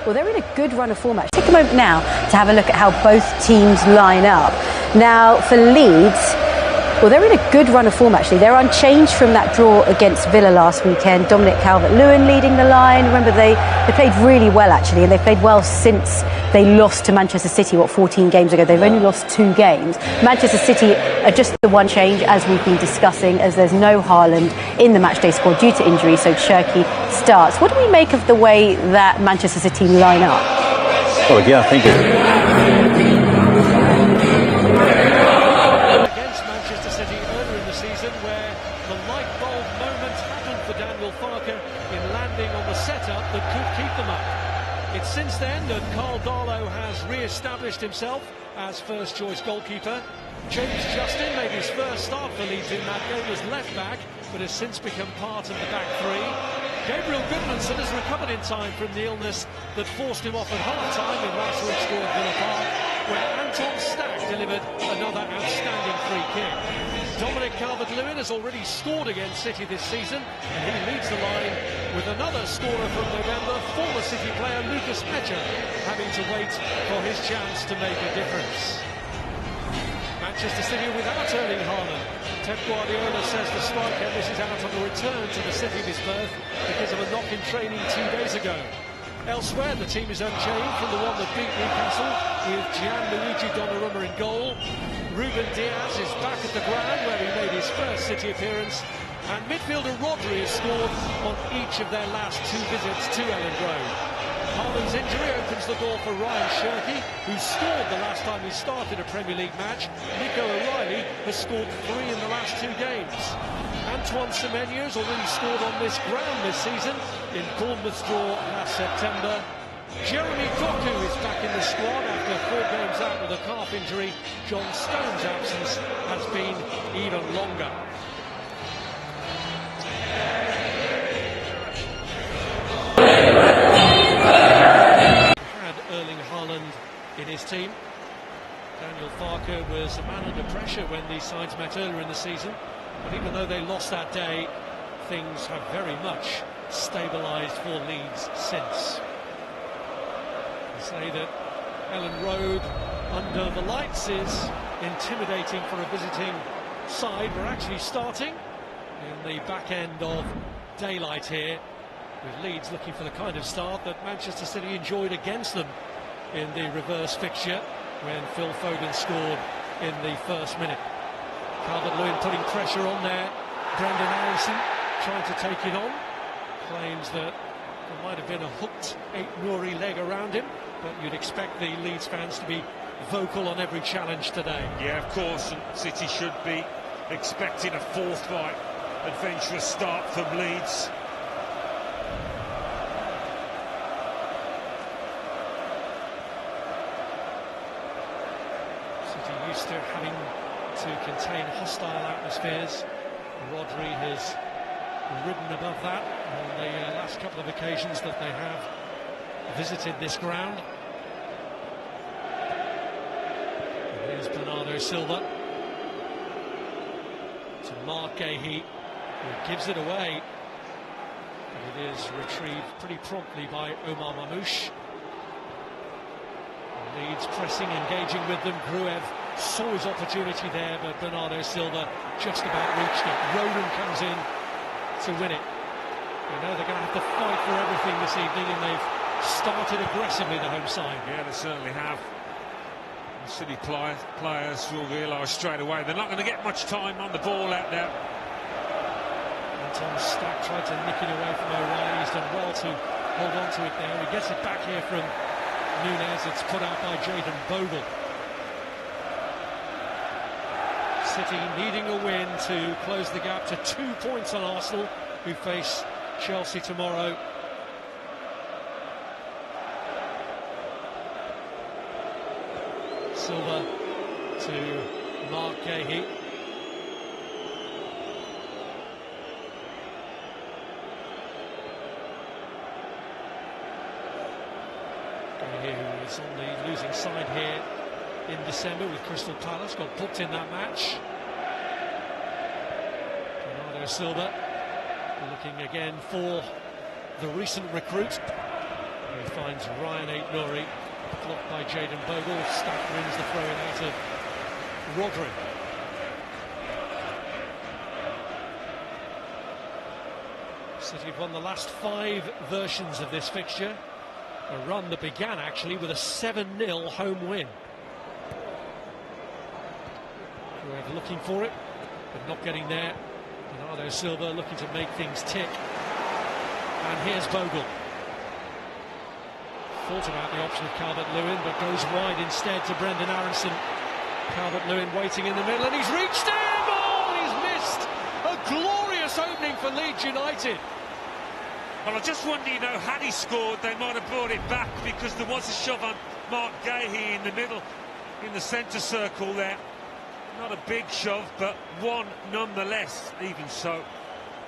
Well, they're in a good run of form actually. Take a moment now to have a look at how both teams line up. Now, for Leeds, well, they're in a good run of form actually. They're unchanged from that draw against Villa last weekend. Dominic Calvert-Lewin leading the line. Remember, they played really well actually, and they played well since they lost to Manchester City, 14 games ago. They've only lost 2 games. Manchester City are just the one change, as we've been discussing, as there's no Haaland in the matchday squad due to injury, so Cherki starts. What do we make of the way that Manchester City line up? Well, again, I think against Manchester City earlier in the season, where the light bulb moment happened for Daniel Farke in landing on the setup that could keep them up. It's since then that Carl Darlow has re-established himself as first-choice goalkeeper. James Justin made his first start for Leeds in that game as left-back, but has since become part of the back three. Gabriel Goodmanson has recovered in time from the illness that forced him off at half-time in last week's draw at Villa Park, where Anton Stagg delivered another outstanding free kick. Dominic Calvert-Lewin has already scored against City this season, and he leads the line with another scorer from November, former City player Lucas Mecha, having to wait for his chance to make a difference. Manchester City without Erling Haaland. Pep Guardiola says the striker misses out on the return to the city of his birth because of a knock in training 2 days ago. Elsewhere, the team is unchanged from the one that beat Newcastle, with Gianluigi Donnarumma in goal. Ruben Diaz is back at the ground where he made his first City appearance, and midfielder Rodri has scored on each of their last 2 visits to Ellen Road. Haaland's injury opens the door for Ryan Cherki, who scored the last time he started a Premier League match. Nico O'Reilly has scored 3 in the last 2 games. Antoine Semenyo has already scored on this ground this season in Bournemouth's draw last September. Jeremy Doku is back in the squad after 4 games out with a calf injury. John Stone's absence has been even longer. Had Erling Haaland in his team. Daniel Farke was a man under pressure when these sides met earlier in the season. But even though they lost that day, things have very much stabilised for Leeds since. They say that Ellen Road under the lights is intimidating for a visiting side. We're actually starting in the back end of daylight here, with Leeds looking for the kind of start that Manchester City enjoyed against them in the reverse fixture when Phil Foden scored in the first minute. Calvert-Lewin putting pressure on there. Brendan Allison trying to take it on. Claims that there might have been a hooked Aït-Nouri leg around him, but you'd expect the Leeds fans to be vocal on every challenge today. Yeah, of course, and City should be expecting a forthright, adventurous start from Leeds. City used to having to contain hostile atmospheres. Rodri has ridden above that on the last couple of occasions that they have visited this ground. And here's Bernardo Silva to Mark Gahey, who gives it away. But it is retrieved pretty promptly by Omar Mamouche. Leeds pressing, engaging with them. Gruev saw his opportunity there, but Bernardo Silva just about reached it. Roden comes in to win it. They know they're going to have to fight for everything this evening, and they've started aggressively, the home side. Yeah, they certainly have. The City players will realise straight away they're not going to get much time on the ball out there. Anton Stagg tried to nick it away from O'Reilly. He's done well to hold on to it there. He gets it back here from Nunez. It's put out by Jayden Bogle. City needing a win to close the gap to 2 points on Arsenal, who face Chelsea tomorrow. Silva to Mark Gahey. Gahey, who is on the losing side here in December with Crystal Palace, got booked in that match. Bernardo Silva looking again for the recent recruit. He finds Ryan Aït-Nouri, blocked by Jayden Bogle. Stack wins the throw-in out of Rodri. City have won the last 5 versions of this fixture. A run that began actually with a 7-0 home win. Whoever looking for it, but not getting there. Bernardo Silva looking to make things tick. And here's Bogle. Thought about the option of Calvert-Lewin, but goes wide instead to Brendan Aronson. Calvert-Lewin waiting in the middle, and he's reached him! Oh, he's missed! A glorious opening for Leeds United. Well, I just wonder, had he scored, they might have brought it back, because there was a shove on Mark Gahey in the middle, in the centre circle there. Not a big shove, but one nonetheless. Even so,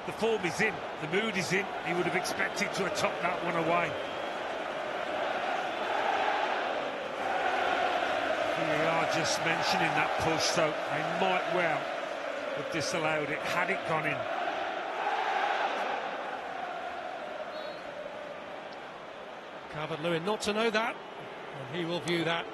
the form is in, the mood is in. He would have expected to have topped that one away. Here we are just mentioning that push, so they might well have disallowed it had it gone in. Calvert-Lewin not to know that, and he will view that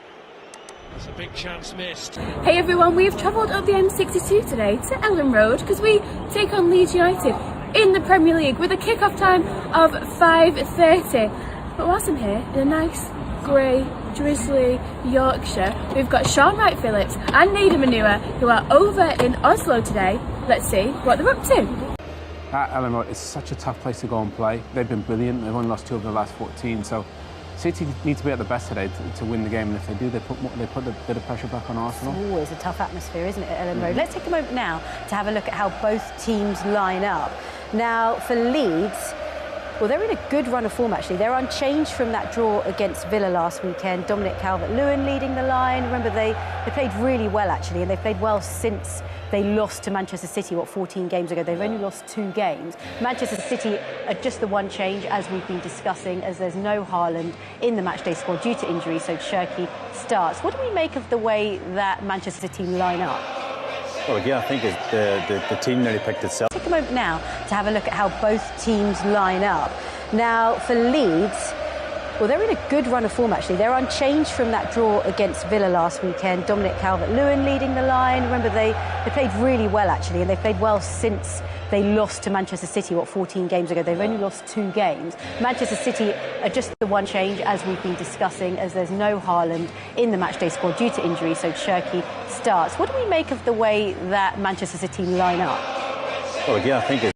as a big chance missed. Hey everyone, we've travelled up the M62 today to Ellen Road because we take on Leeds United in the Premier League with a kick-off time of 5:30. But whilst I'm here, in a nice, grey, drizzly Yorkshire, we've got Sean Wright-Phillips and Nader Manua who are over in Oslo today. Let's see what they're up to. At Ellen Road, it's such a tough place to go and play. They've been brilliant. They've only lost 2 of the last 14, so City need to be at the best today to win the game, and if they do, they put a bit of pressure back on Arsenal. It's always a tough atmosphere, isn't it, at Ellen Road? Let's take a moment now to have a look at how both teams line up. Now, for Leeds, well, they're in a good run of form, actually. They're unchanged from that draw against Villa last weekend. Dominic Calvert-Lewin leading the line. Remember, they played really well, actually, and they've played well since they lost to Manchester City, 14 games ago. They've only lost 2 games. Manchester City are just the one change, as we've been discussing, as there's no Haaland in the matchday squad due to injury, so Cherki starts. What do we make of the way that Manchester City line up? Well, again, I think the team nearly picked itself. Take a moment now to have a look at how both teams line up. Now, for Leeds, well, they're in a good run of form, actually. They're unchanged from that draw against Villa last weekend. Dominic Calvert-Lewin leading the line. Remember, they played really well, actually, and they've played well since they lost to Manchester City, 14 games ago. They've only lost 2 games. Manchester City are just the one change, as we've been discussing, as there's no Haaland in the matchday squad due to injury, so Cherki starts. What do we make of the way that Manchester City line up? Well, again, I think